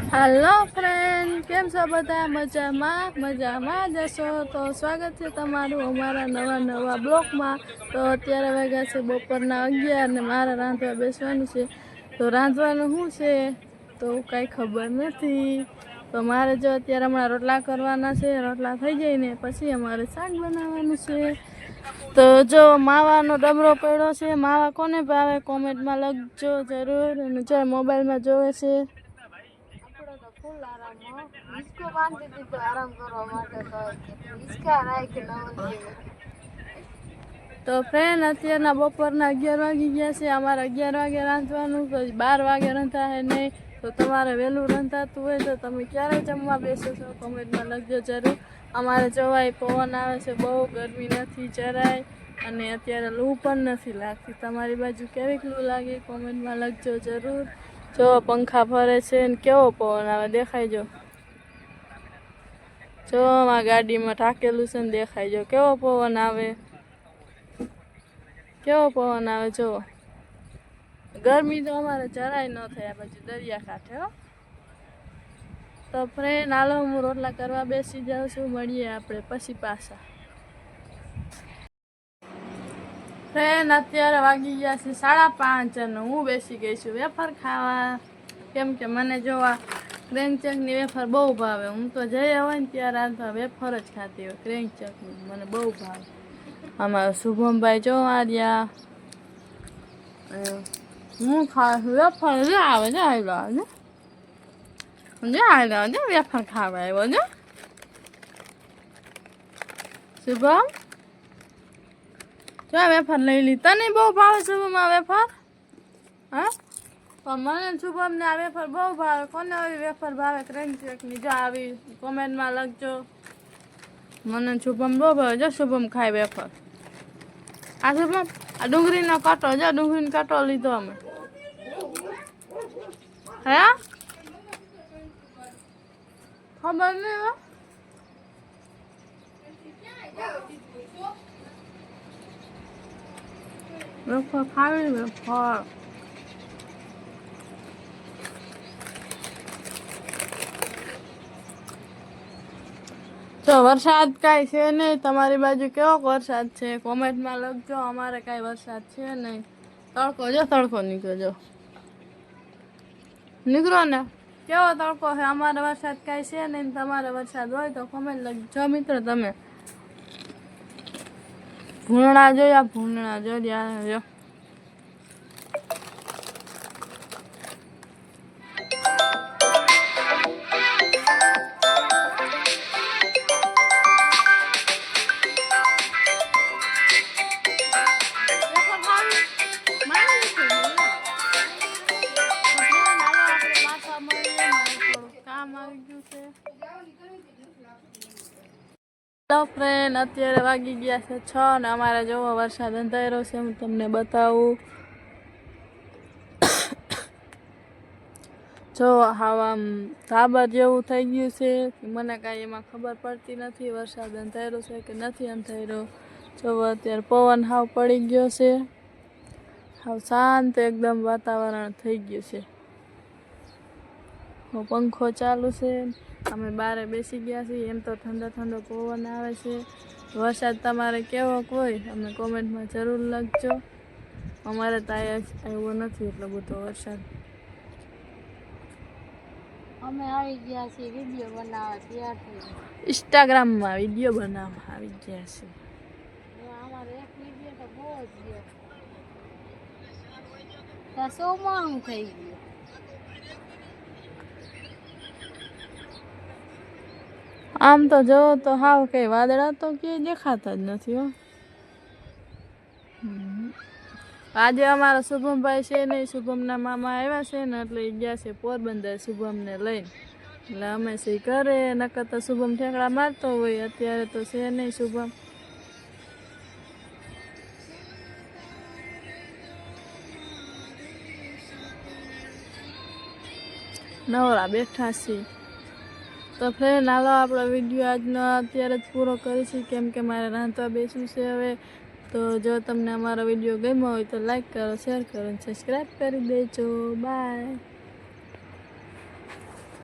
Hello friend, केम छो बधा? मजामां जशो तो स्वागत है तमारुं अमारा नवा ब्लॉग में। तो अत्यारे वाग्या छे बपोरना 11 ने मारे रांधवा बेसवानुं छे। तो रांधवानुं शुं छे तो काई खबर नथी। तो मारे जो अत्यारे हमणां रोटला करवाना छे, रोटला थई जाय ने पछी अमारे शाक बनाववानुं छे। तो जो मावानो डबरो पड्यो छे, मावा कोने भावे कॉमेंट में लखजो जरूर। अने जो मोबाइल में जोवे छे फूल आराम इसको बांधी दी तो आराम करवा माटे तो इसका राय के नवलिए में। तो फ्रेंड अत्याરના બપોરના 11 વાગી ગયા છે। અમારે 11 વાગે રાંધવાનું, તો 12 વાગે રંધા હે નહીં। તો તમારે વહેલું રંધાતું હોય તો તમે ક્યારે જમવા બેસો છો કોમેન્ટમાં લખજો જરૂર। અમારે જવાય પવન આવે છે, બહુ ગરમી નથી જરાય, અને અત્યારે લૂ પણ નથી લાગતી। તમારી બાજુ કેવીક લૂ લાગે કોમેન્ટમાં લખજો જરૂર। जो पंखा फरे छे ने केवो पवन आवे देखाई जो। जो आ गाड़ी में ठाकेलू छे ने देखाई जो केवो पवन आवे, केवो पवन आवे। जो गर्मी तो अमारे जराय न थाय, आ बाजू दरिया कांठे हो। तो फ्रेंड हालो हूँ रोटला करवा बेसी जाऊं छुं, मळीए आपणे पछी पाछा। फ्रेंड अत्यारे वागी गया छे 5:30 अने हूँ बेसी गई छुं वेफर खावा। केम के मने जो आ क्रेंगचकनी वेफर बहु भावे। हूँ तो जया होय ने त्यारे आ वेफर ज खाती होय, क्रेंगचकनी मने बहु भावे। अमारा शुभम भाई जो आ रह्या, हूँ खावा वेफर जो आवे जो आव्यो जो आव्यो जो वेफर खावा आव्यो जो शुभम। जो वेफर लई ली, तने बहु भावे शुभम आ वेफर? हाँ पण मने शुभम ने आ वेफर बहु भावे। कोने आवी वेफर भावे क्रेंगचकनी जो आवी कमेंट में लखजो। मने शुभम बहु भावे। जो शुभम खाय वेफर। आ शुभम आ डुंगळीनो कटो, जो डुंगळीनो कटो लीधो अमे। हे खबर नहीं हो वेफर खावी वेफर। तो वरसाद काई छे नहीं, तमारी बाजू केवो वरसाद छे कॉमेंट में लखजो। अमारे काई वरसाद छे नहीं, तड़को जो तड़को निकळ्यो जो निकळो ने केवो तड़को है। अमारे वरसाद काई छे नहीं, तमारे वरसाद होय तो कॉमेंट लखजो मित्र। तमे भूंडा जोया, भूंडा जोया जो। हेलो फ्रेंड अत्यारे वागी गया छे 6 ने अमारे जोવો वरसाद अंधारो छे। हूँ तमने बतावुं जो हाव आम धाबर जेवुं थई गयुं छे। मने कांई एमां खबर पड़ती नथी वरसाद अंधारो छे के नथी अंधारो। जो अत्यारे पवन हाव पड़ी गयो छे, हाव शांत एकदम वातावरण थई गयुं छे। पंखो चालू छे, अमे बारे बेसी गया छे। एम तो ठंडो ठंडो पवन आवे छे। वरसाद तमारे केवो होय अमे कॉमेंट में जरूर लखजो। अमारे तो आव्यो नथी एटलो बधो वरसाद। अमे आवी गया छे विडियो बनावा तैयार थई, इंस्टाग्राम में विडियो बनावा आवी गया छे। अमारे एक विडियो तो बहुत गयो, तो 100 માં થઈ ગયો। आम तो जो तो हाव कई वादळा तो क्यांय देखाता ज नथी हो। आज अमारा शुभम भाई छे नहीं, शुभम ना मामा आव्या छे ने એટલે गया छे पोरबंदर शुभम ने लईने। એટલે અમે સી કરે નકર તો શુભમ ઠેકડા મારતો હોય। અત્યારે તો છે નહીં શુભમ। નવરા બેઠા છીએ। तो फ्रेंड हालो आपणो विडियो आजनो अत्यारे ज पूरो करीશું, केम के मारे रांधवा बेसવું છે હવે। तो जो तमने अमारो विडियो गम्यो होय तो लाइक करो, शेर करो, सब्सक्राइब करी देजो। बाय।